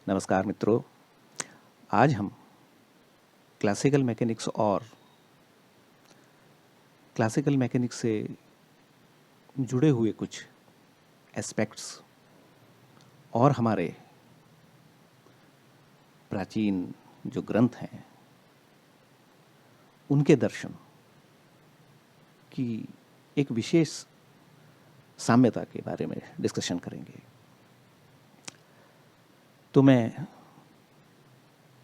नमस्कार मित्रों। आज हम क्लासिकल मैकेनिक्स और क्लासिकल मैकेनिक्स से जुड़े हुए कुछ एस्पेक्ट्स और हमारे प्राचीन जो ग्रंथ हैं उनके दर्शन की एक विशेष साम्यता के बारे में डिस्कशन करेंगे। तो मैं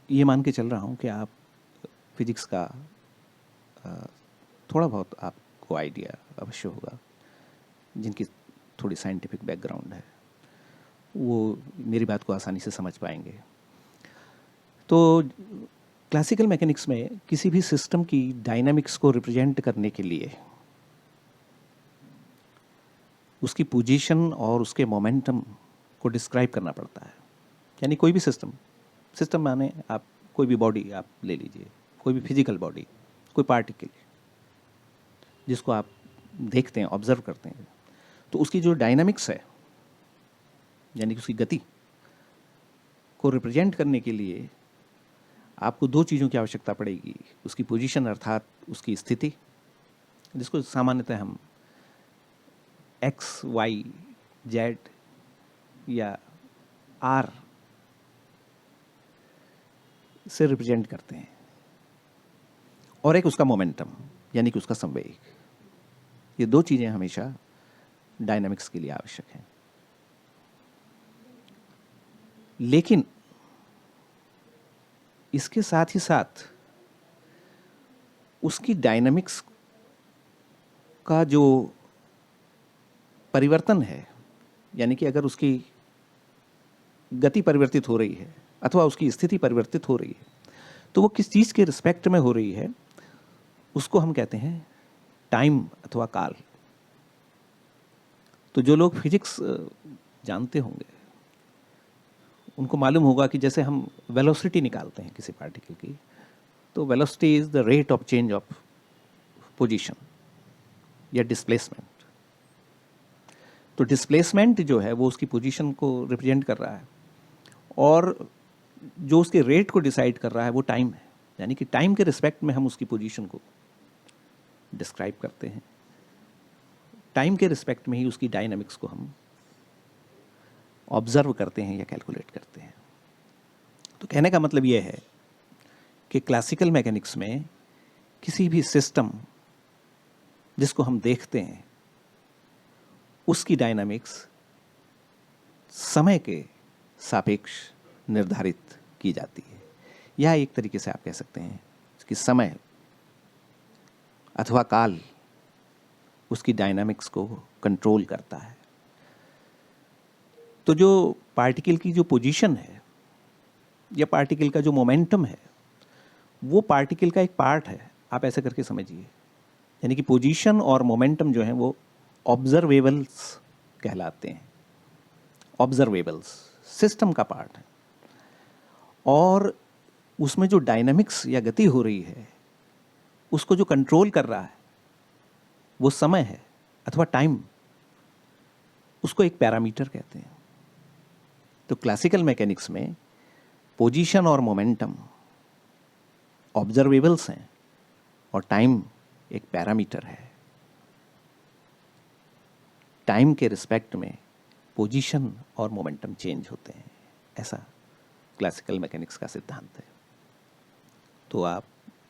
ये मान के चल रहा हूँ कि आप फिजिक्स का थोड़ा बहुत आपको आइडिया अवश्य होगा। जिनकी थोड़ी साइंटिफिक बैकग्राउंड है वो मेरी बात को आसानी से समझ पाएंगे। तो क्लासिकल मैकेनिक्स में किसी भी सिस्टम की डायनामिक्स को रिप्रेजेंट करने के लिए उसकी पोजीशन और उसके मोमेंटम को डिस्क्राइब करना पड़ता है। यानी कोई भी सिस्टम माने आप कोई भी बॉडी आप ले लीजिए, कोई भी फिजिकल बॉडी, कोई पार्टिकल जिसको आप देखते हैं, ऑब्जर्व करते हैं, तो उसकी जो डायनामिक्स है यानी कि उसकी गति को रिप्रेजेंट करने के लिए आपको दो चीज़ों की आवश्यकता पड़ेगी। उसकी पोजीशन अर्थात उसकी स्थिति, जिसको सामान्यतः हम एक्स, वाई, जेड या आर से रिप्रेजेंट करते हैं, और एक उसका मोमेंटम यानी कि उसका संवेग। ये दो चीज़ें हमेशा डायनामिक्स के लिए आवश्यक हैं। लेकिन इसके साथ ही साथ उसकी डायनामिक्स का जो परिवर्तन है, यानी कि अगर उसकी गति परिवर्तित हो रही है अथवा उसकी स्थिति परिवर्तित हो रही है तो वो किस चीज़ के रिस्पेक्ट में हो रही है, उसको हम कहते हैं टाइम अथवा काल। तो जो लोग फिजिक्स जानते होंगे उनको मालूम होगा कि जैसे हम वेलोसिटी निकालते हैं किसी पार्टिकल की, तो velocity is the rate of change of position या डिस्प्लेसमेंट। तो डिस्प्लेसमेंट जो है वो उसकी पोजीशन को रिप्रेजेंट कर रहा है, और जो उसके रेट को डिसाइड कर रहा है वो टाइम है। यानी कि टाइम के रिस्पेक्ट में हम उसकी पोजीशन को डिस्क्राइब करते हैं। टाइम के रिस्पेक्ट में ही उसकी डायनामिक्स को हम ऑब्जर्व करते हैं या कैलकुलेट करते हैं। तो कहने का मतलब ये है कि क्लासिकल मैकेनिक्स में किसी भी सिस्टम जिसको हम देखते हैं उसकी डायनामिक्स समय के सापेक्ष निर्धारित की जाती है। यह एक तरीके से आप कह सकते हैं कि समय अथवा काल उसकी डायनामिक्स को कंट्रोल करता है। तो जो पार्टिकल की जो पोजीशन है या पार्टिकल का जो मोमेंटम है वो पार्टिकल का एक पार्ट है, आप ऐसे करके समझिए। यानी कि पोजीशन और मोमेंटम जो है वो ऑब्जर्वेबल्स कहलाते हैं। ऑब्जर्वेबल्स सिस्टम का पार्ट है, और उसमें जो डायनामिक्स या गति हो रही है उसको जो कंट्रोल कर रहा है वो समय है अथवा टाइम। उसको एक पैरामीटर कहते हैं। तो क्लासिकल मैकेनिक्स में पोजीशन और मोमेंटम ऑब्जर्वेबल्स हैं और टाइम एक पैरामीटर है। टाइम के रिस्पेक्ट में पोजीशन और मोमेंटम चेंज होते हैं, ऐसा क्लासिकल मैकेनिक्स का सिद्धांत है। तो आप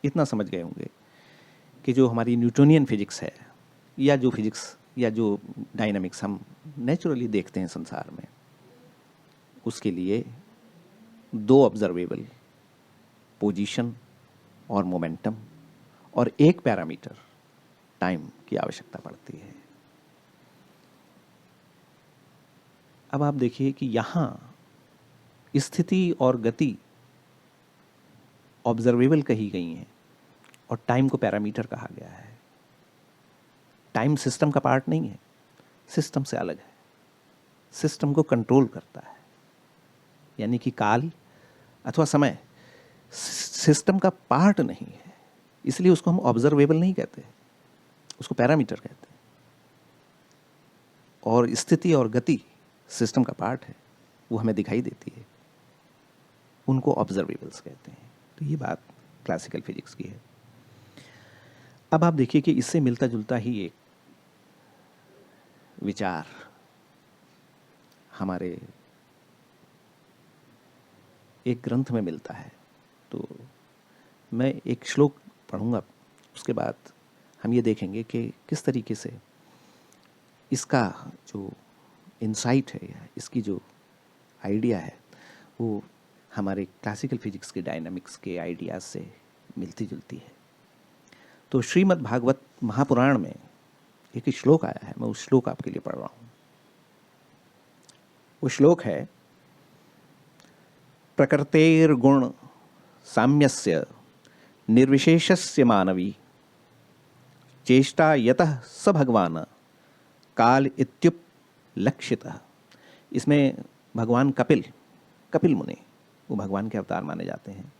इतना समझ गए होंगे कि जो हमारी न्यूटोनियन फिजिक्स है या जो फिजिक्स या जो डायनामिक्स हम नेचुरली देखते हैं संसार में, उसके लिए दो ऑब्जर्वेबल पोजीशन और मोमेंटम और एक पैरामीटर टाइम की आवश्यकता पड़ती है। अब आप देखिए कि यहाँ स्थिति और गति ऑब्जर्वेबल कही गई हैं और टाइम को पैरामीटर कहा गया है। टाइम सिस्टम का पार्ट नहीं है, सिस्टम से अलग है, सिस्टम को कंट्रोल करता है। यानी कि काल अथवा समय सिस्टम का पार्ट नहीं है, इसलिए उसको हम ऑब्जर्वेबल नहीं कहते, उसको पैरामीटर कहते हैं। और स्थिति और गति सिस्टम का पार्ट है, वो हमें दिखाई देती है। उनको ऑब्जर्वेबल्स कहते हैं। तो ये बात क्लासिकल फिजिक्स की है। अब आप देखिए कि इससे मिलता जुलता ही एक विचार हमारे एक ग्रंथ में मिलता है। तो मैं एक श्लोक पढ़ूंगा, उसके बाद हम ये देखेंगे कि किस तरीके से इसका जो इंसाइट है या इसकी जो आइडिया है वो हमारे क्लासिकल फिजिक्स के डायनामिक्स के आइडियाज़ से मिलती जुलती है। तो श्रीमद् भागवत महापुराण में एक श्लोक आया है, मैं उस श्लोक आपके लिए पढ़ रहा हूँ। वो श्लोक है, प्रकृतेर्गुण साम्यस्य निर्विशेषस्य मानवी चेष्टा यतः स भगवान काल इत्युपलक्षितः। इसमें भगवान कपिल मुनि, वो भगवान के अवतार माने जाते हैं,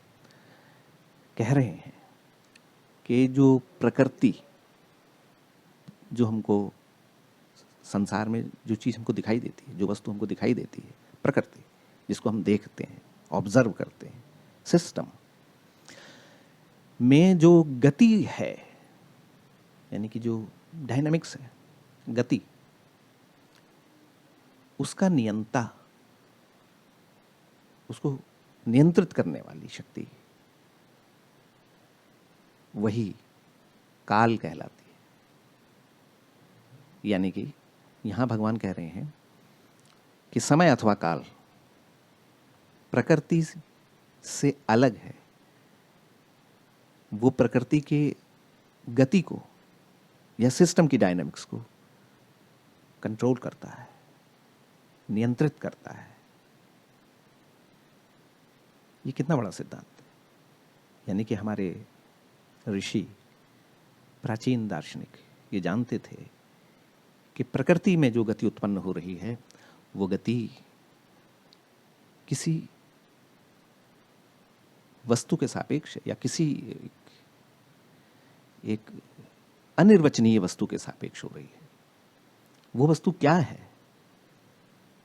कह रहे हैं कि जो प्रकृति, जो हमको संसार में जो चीज़ हमको दिखाई देती है, जो वस्तु हमको दिखाई देती है, प्रकृति जिसको हम देखते हैं, ऑब्जर्व करते हैं, सिस्टम में जो गति है, यानी कि जो डायनामिक्स है, गति, उसका नियंता, उसको नियंत्रित करने वाली शक्ति, वही काल कहलाती है। यानी कि यहाँ भगवान कह रहे हैं कि समय अथवा काल प्रकृति से अलग है। वो प्रकृति के गति को या सिस्टम की डायनामिक्स को कंट्रोल करता है, नियंत्रित करता है। ये कितना बड़ा सिद्धांत है। यानी कि हमारे ऋषि, प्राचीन दार्शनिक ये जानते थे कि प्रकृति में जो गति उत्पन्न हो रही है वो गति किसी वस्तु के सापेक्ष या किसी एक अनिर्वचनीय वस्तु के सापेक्ष हो रही है। वो वस्तु क्या है,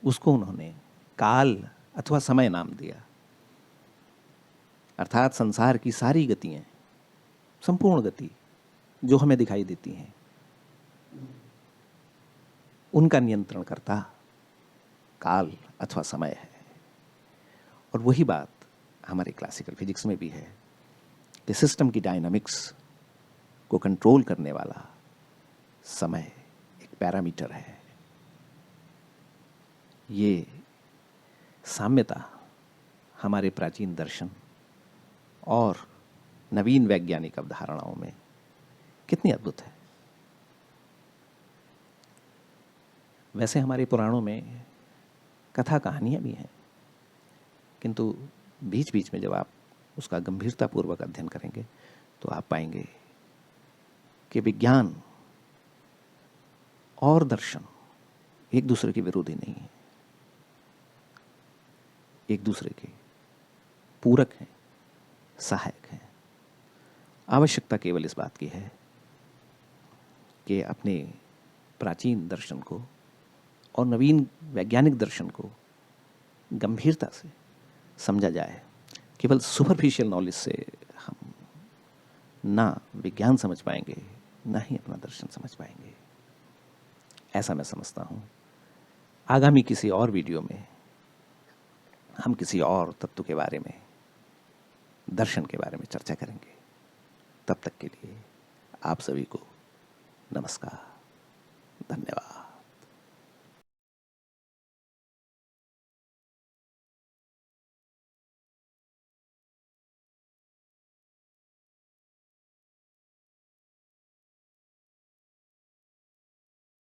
उसको उन्होंने काल अथवा समय नाम दिया। अर्थात संसार की सारी गतियां, संपूर्ण गति जो हमें दिखाई देती हैं, उनका नियंत्रण करता काल अथवा समय है। और वही बात हमारे क्लासिकल फिजिक्स में भी है कि सिस्टम की डायनामिक्स को कंट्रोल करने वाला समय एक पैरामीटर है। ये साम्यता हमारे प्राचीन दर्शन और नवीन वैज्ञानिक अवधारणाओं में कितनी अद्भुत है। वैसे हमारे पुराणों में कथा कहानियाँ भी हैं, किंतु बीच बीच में जब आप उसका गंभीरतापूर्वक अध्ययन करेंगे तो आप पाएंगे कि विज्ञान और दर्शन एक दूसरे के विरोधी नहीं है, एक दूसरे के पूरक हैं, सहायक हैं। आवश्यकता केवल इस बात की है कि अपने प्राचीन दर्शन को और नवीन वैज्ञानिक दर्शन को गंभीरता से समझा जाए। केवल सुपरफिशियल नॉलेज से हम ना विज्ञान समझ पाएंगे, ना ही अपना दर्शन समझ पाएंगे, ऐसा मैं समझता हूँ। आगामी किसी और वीडियो में हम किसी और तत्व के बारे में, दर्शन के बारे में चर्चा करेंगे। तब तक के लिए आप सभी को नमस्कार, धन्यवाद।